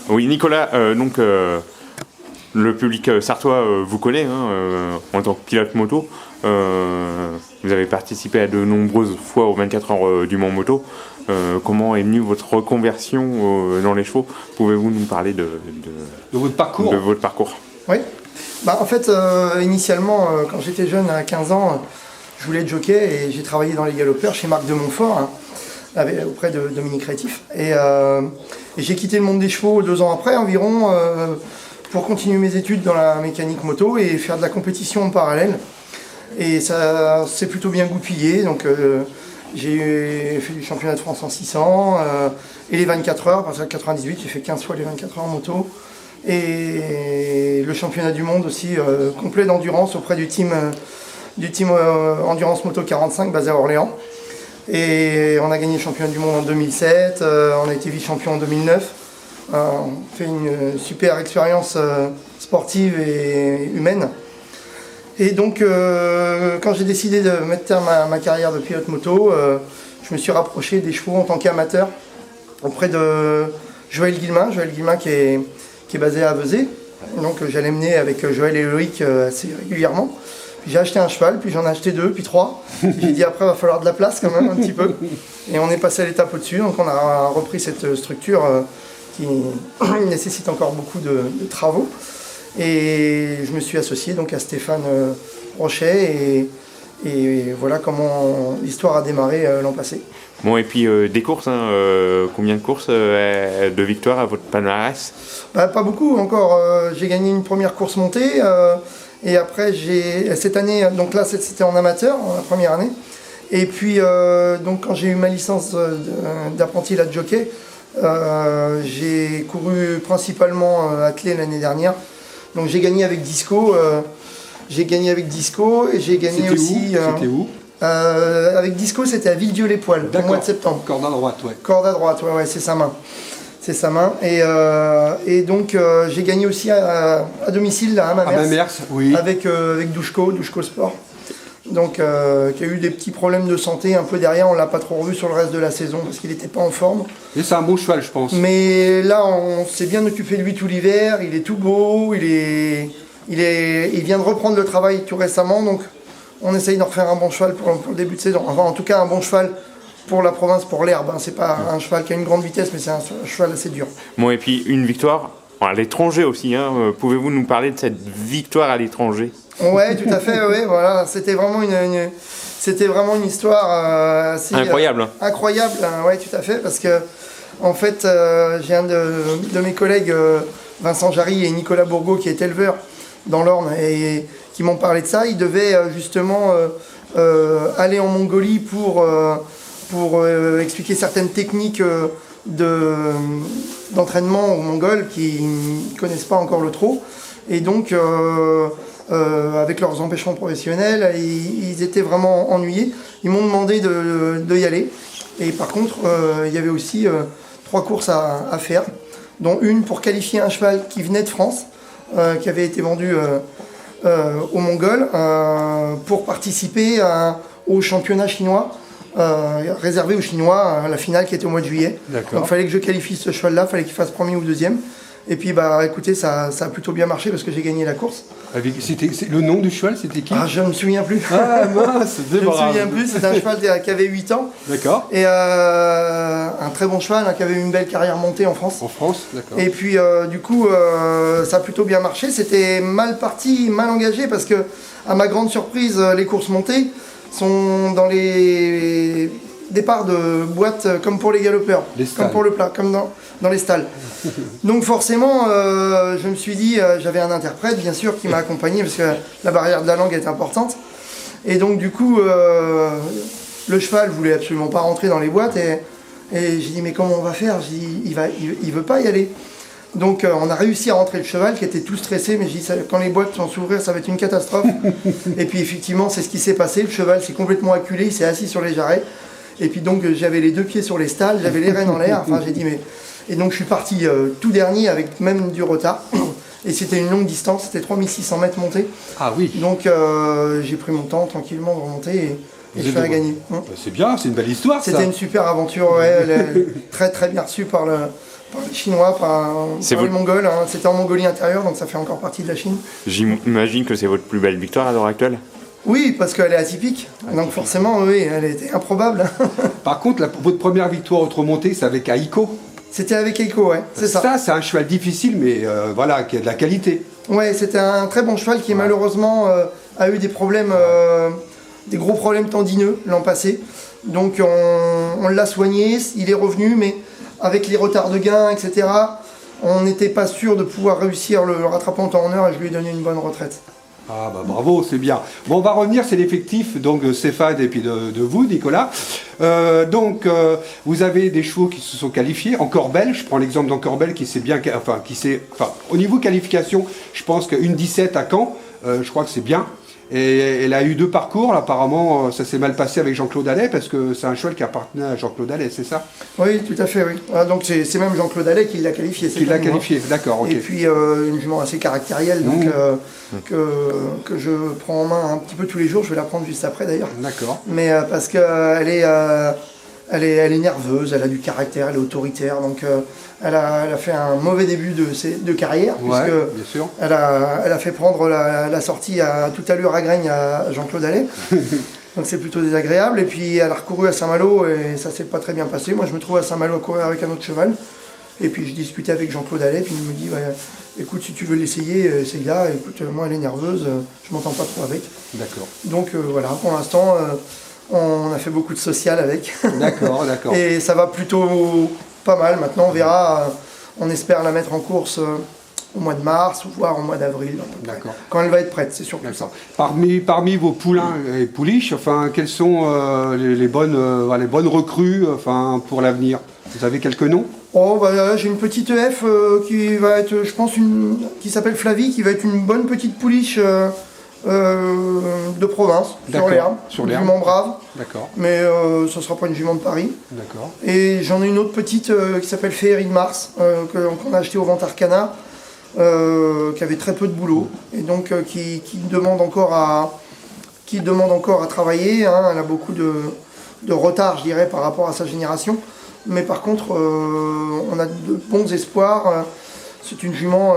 Oui, Nicolas, le public sartois vous connaît en tant que pilote moto. Vous avez participé à de nombreuses fois aux 24 heures du Mans Moto. Comment est venue votre reconversion dans les chevaux? Pouvez-vous nous parler de votre parcours? De votre parcours. Oui. En fait, initialement, quand j'étais jeune, à 15 ans, je voulais être jockey et j'ai travaillé dans les galopeurs chez Marc de Montfort, auprès de Dominique Rétif. Et j'ai quitté le monde des chevaux 2 ans après environ pour continuer mes études dans la mécanique moto et faire de la compétition en parallèle. Et ça s'est plutôt bien goupillé. Donc j'ai fait du championnat de France en 600 et les 24 heures, parce qu'en 98, j'ai fait 15 fois les 24 heures en moto. Et le championnat du monde aussi complet d'endurance auprès du team Endurance Moto 45 basé à Orléans. Et on a gagné le championnat du monde en 2007, on a été vice-champion en 2009. On fait une super expérience sportive et humaine. Et donc quand j'ai décidé de mettre terme à ma carrière de pilote moto, je me suis rapproché des chevaux en tant qu'amateur auprès de Joël Guillemin qui est basé à Vezet. Donc j'allais mener avec Joël et Loïc assez régulièrement. Puis j'ai acheté un cheval, puis j'en ai acheté 2, puis 3. J'ai dit après il va falloir de la place quand même un petit peu. Et on est passé à l'étape au-dessus, donc on a repris cette structure qui nécessite encore beaucoup de travaux. Et je me suis associé donc à Stéphane Rochet et voilà comment l'histoire a démarré l'an passé. Bon, et puis des courses, combien de courses de victoires à votre palmarès? Pas beaucoup encore. J'ai gagné une première course montée et après cette année, donc là c'était en amateur, la première année. Et puis donc quand j'ai eu ma licence d'apprenti de jockey, j'ai couru principalement à Clé l'année dernière. Donc j'ai gagné avec Disco. Et j'ai gagné aussi. C'était où? Avec Disco, c'était à Villedieu-les-Poils, au mois de septembre. Corde à droite, ouais. Corde à droite, ouais, c'est sa main. C'est sa main. Et donc, j'ai gagné aussi à domicile là, à Mamers, oui. avec Douchko Sport. Donc, qui a eu des petits problèmes de santé un peu derrière. On ne l'a pas trop revu sur le reste de la saison parce qu'il n'était pas en forme. Et c'est un bon cheval, je pense. Mais là, on s'est bien occupé de lui tout l'hiver. Il est tout beau. Il vient de reprendre le travail tout récemment. Donc, on essaye d'en refaire un bon cheval pour le début de saison. Enfin, en tout cas, un bon cheval pour la province, pour l'herbe. C'est pas un cheval qui a une grande vitesse, mais c'est un cheval assez dur. Bon, et puis une victoire à l'étranger aussi. Pouvez-vous nous parler de cette victoire à l'étranger? Ouais, tout à fait. Ouais, voilà. C'était vraiment une histoire assez incroyable. Incroyable, ouais, tout à fait, parce que en fait, j'ai un de mes collègues, Vincent Jarry et Nicolas Bourgault, qui est éleveur dans l'Orne et qui m'ont parlé de ça. Ils devaient justement aller en Mongolie pour expliquer certaines techniques d'entraînement aux Mongols qui ne connaissent pas encore le trot. Et donc, avec leurs empêchements professionnels, ils étaient vraiment ennuyés. Ils m'ont demandé de y aller. Et par contre, il y avait aussi 3 courses à faire, dont une pour qualifier un cheval qui venait de France, qui avait été vendu aux Mongols, pour participer au championnat chinois, réservé aux Chinois, la finale qui était au mois de juillet. D'accord. Donc il fallait que je qualifie ce cheval-là, il fallait qu'il fasse premier ou deuxième. Et puis écoutez, ça a plutôt bien marché parce que j'ai gagné la course. Le nom du cheval, c'était qui? Je ne me souviens plus. Ah mince, je ne me souviens plus, c'était un cheval qui avait 8 ans. D'accord. Et un très bon cheval qui avait une belle carrière montée en France. En France, d'accord. Et puis du coup, ça a plutôt bien marché. C'était mal parti, mal engagé parce que, à ma grande surprise, les courses montées sont dans les départs de boîtes comme pour les galopeurs, comme pour le plat, comme dans les stalles. Donc forcément, je me suis dit, j'avais un interprète bien sûr qui m'a accompagné parce que la barrière de la langue est importante. Et donc du coup, le cheval voulait absolument pas rentrer dans les boîtes et j'ai dit mais comment on va faire? J'ai dit il veut pas y aller. Donc on a réussi à rentrer le cheval qui était tout stressé, mais j'ai dit quand les boîtes vont s'ouvrir ça va être une catastrophe. Et puis effectivement c'est ce qui s'est passé, le cheval s'est complètement acculé, il s'est assis sur les jarrets. Et puis donc j'avais les 2 pieds sur les stalles, j'avais les rênes en l'air, enfin j'ai dit mais... Et donc je suis parti tout dernier avec même du retard. Et c'était une longue distance, c'était 3600 mètres montée. Ah oui. Donc j'ai pris mon temps tranquillement de remonter et je fais à gagner. C'est bien, c'est une belle histoire ça. C'était une super aventure, ouais, elle est très très bien reçue par par les Chinois, par les Mongols. Hein. C'était en Mongolie intérieure, donc ça fait encore partie de la Chine. J'imagine que c'est votre plus belle victoire à l'heure actuelle. Oui, parce qu'elle est atypique. Donc forcément, oui, elle était improbable. Par contre, votre première victoire auto-montée, c'est avec Aiko. C'était avec Aiko, ouais, c'est ça. Ça, c'est un cheval difficile, mais voilà, qui a de la qualité. Ouais, c'était un très bon cheval qui malheureusement a eu des problèmes, des gros problèmes tendineux l'an passé. Donc on l'a soigné, il est revenu, mais avec les retards de gain, etc., on n'était pas sûr de pouvoir réussir le rattraper en temps en heure et je lui ai donné une bonne retraite. Ah bah bravo, c'est bien. Bon, on va revenir, c'est l'effectif donc de Stéphane et puis de vous, Nicolas. Vous avez des chevaux qui se sont qualifiés. Encorbel, je prends l'exemple d'Encorbel qui s'est bien, au niveau qualification, je pense qu'une 17 à Caen, je crois que c'est bien. Et elle a eu 2 parcours, là, apparemment ça s'est mal passé avec Jean-Claude Allais parce que c'est un cheval qui appartenait à Jean-Claude Allais, c'est ça? Oui, tout à fait, oui. Ah, donc c'est même Jean-Claude Allais qui l'a qualifié. Qui l'a qualifié, d'accord, ok. Et puis une jument assez caractérielle, donc que je prends en main un petit peu tous les jours, je vais la prendre juste après d'ailleurs. D'accord. Mais parce qu'elle elle est nerveuse, elle a du caractère, elle est autoritaire, donc elle a fait un mauvais début de carrière, ouais, puisque bien sûr. elle a fait prendre la sortie à toute allure à Graigne à Jean-Claude Allais. Donc c'est plutôt désagréable. Et puis elle a recouru à Saint-Malo et ça s'est pas très bien passé. Moi je me trouve à Saint-Malo à courir avec un autre cheval. Et puis je discutais avec Jean-Claude Allais, puis il me dit écoute, si tu veux l'essayer, essaye-la. Écoute, moi elle est nerveuse, je m'entends pas trop avec. D'accord. Donc voilà, pour l'instant on a fait beaucoup de social avec. D'accord, d'accord. Et ça va plutôt pas mal. Maintenant on verra, on espère la mettre en course au mois de mars, voire au mois d'avril. D'accord. Quand elle va être prête, c'est surtout ça. Parmi vos poulains et pouliches, quelles sont les bonnes recrues pour l'avenir? Vous avez quelques noms? J'ai une petite EF qui va être, je pense, qui s'appelle Flavie, qui va être une bonne petite pouliche de province, sur l'herbe. Une jument brave. D'accord. Mais ce ne sera pas une jument de Paris. D'accord. Et j'en ai une autre petite qui s'appelle Féerie de Mars, qu'on a achetée au Vente Arcana. Qui avait très peu de boulot et donc qui demande encore à travailler, hein. Elle a beaucoup de retard, je dirais, par rapport à sa génération, mais par contre on a de bons espoirs. C'est une jument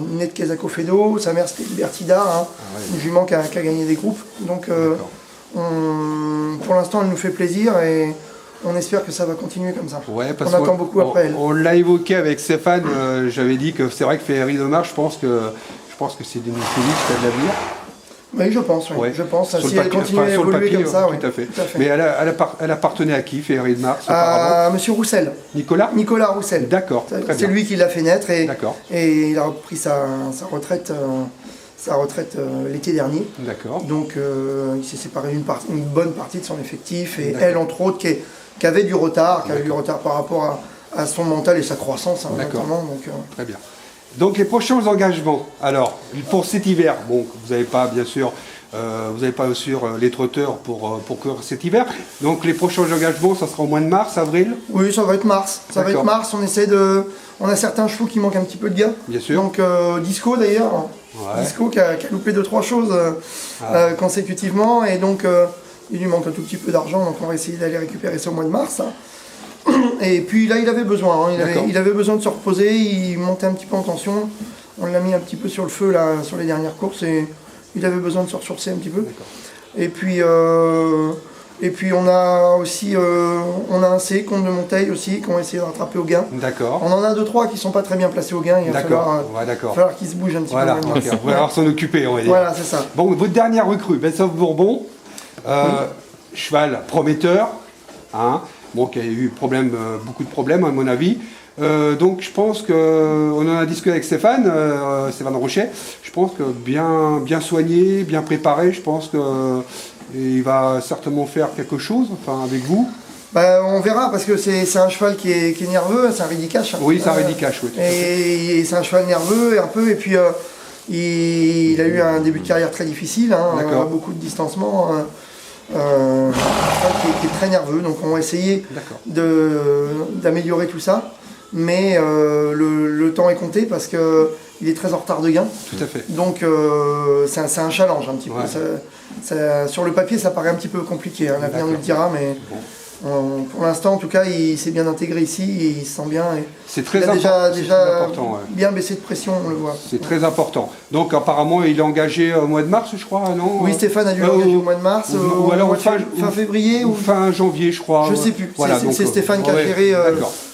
née de Quesaco Fedo, sa mère c'était Libertida, hein. Ah ouais. Une jument qui a gagné des groupes, donc pour l'instant elle nous fait plaisir et on espère que ça va continuer comme ça. Ouais, parce on attend beaucoup après elle. On l'a évoqué avec Stéphane, j'avais dit que c'est vrai que Féerie de Mars, je pense que c'est une pouliche qui a de l'avenir. Oui, je pense, oui. Ouais. Je pense. Si elle continue à évoluer comme ça, oui. Tout à fait. Mais elle appartenait à qui, Féerie de Mars? À Monsieur Roussel. Nicolas Roussel. D'accord. C'est lui qui l'a fait naître et il a repris sa retraite. L'été dernier. D'accord. Donc il s'est séparé une bonne partie de son effectif et elle, entre autres, qui avait du retard, qui avait du retard par rapport à son mental et sa croissance, hein, notamment. Donc, très bien. Donc les prochains engagements, alors pour cet hiver, bon, vous n'avez pas bien sûr, les trotteurs pour courir cet hiver. Donc les prochains engagements, ça sera au mois de mars, avril? Oui, ça va être mars. Ça va être mars. On a certains chevaux qui manquent un petit peu de gars. Bien sûr. Donc Disco d'ailleurs. Ouais. Disco qui a loupé 2-3 choses consécutivement et donc il lui manque un tout petit peu d'argent, donc on va essayer d'aller récupérer ça au mois de mars. Hein. Et puis là il avait besoin, hein. Il avait besoin de se reposer, il montait un petit peu en tension, on l'a mis un petit peu sur le feu là, sur les dernières courses et il avait besoin de se ressourcer un petit peu. Et puis on a aussi on a un C contre de Monteil aussi qu'on va essayer de rattraper au gain. D'accord. On en a 2-3 qui sont pas très bien placés au gain, il va falloir qu'ils se bougent un petit peu. On va alors s'en occuper, on va dire. Voilà, c'est ça. Bon, votre dernière recrue, Best of Bourbon, cheval prometteur, hein, bon, qui a eu beaucoup de problèmes à mon avis. Donc je pense qu'on en a discuté avec Stéphane Rochet, je pense que bien soigné, bien préparé, je pense qu'il va certainement faire quelque chose avec vous. On verra parce que c'est un cheval qui est nerveux, c'est un ridicache. Oui, c'est un ridicache, oui. Et c'est un cheval nerveux et puis il a eu un début de carrière très difficile, hein, beaucoup de distancement. Qui est très nerveux, donc on va essayer d'améliorer tout ça, mais le temps est compté parce qu'il est très en retard de gain. Tout à fait. Donc c'est un challenge un petit peu. Sur le papier ça paraît un petit peu compliqué, hein, l'avenir nous le dira, mais Pour l'instant, en tout cas, il s'est bien intégré ici, et il se sent bien. C'est très Il a important. déjà important, ouais. bien baissé de pression, on le voit. C'est très important. Donc apparemment, il est engagé au mois de mars, je crois, non? Oui, Stéphane a dû l'engager au mois de mars, ou alors au mois de fin février ou fin janvier, je crois. Je sais plus. Voilà, C'est Stéphane ouais,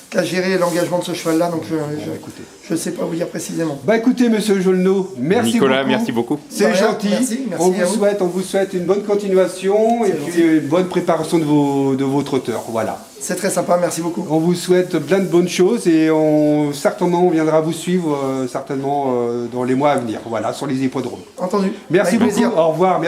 qui a géré l'engagement de ce cheval-là, donc écoutez. je ne sais pas vous dire précisément. Bah écoutez, monsieur Jolneau, merci Nicolas, beaucoup. merci beaucoup. C'est gentil. Merci on à vous souhaite une bonne continuation et puis une bonne préparation de vos trotteurs. Voilà. C'est très sympa, merci beaucoup. On vous souhaite plein de bonnes choses et on viendra vous suivre certainement dans les mois à venir. Voilà, sur les hippodromes. Entendu. Merci Avec beaucoup. plaisir. Au revoir.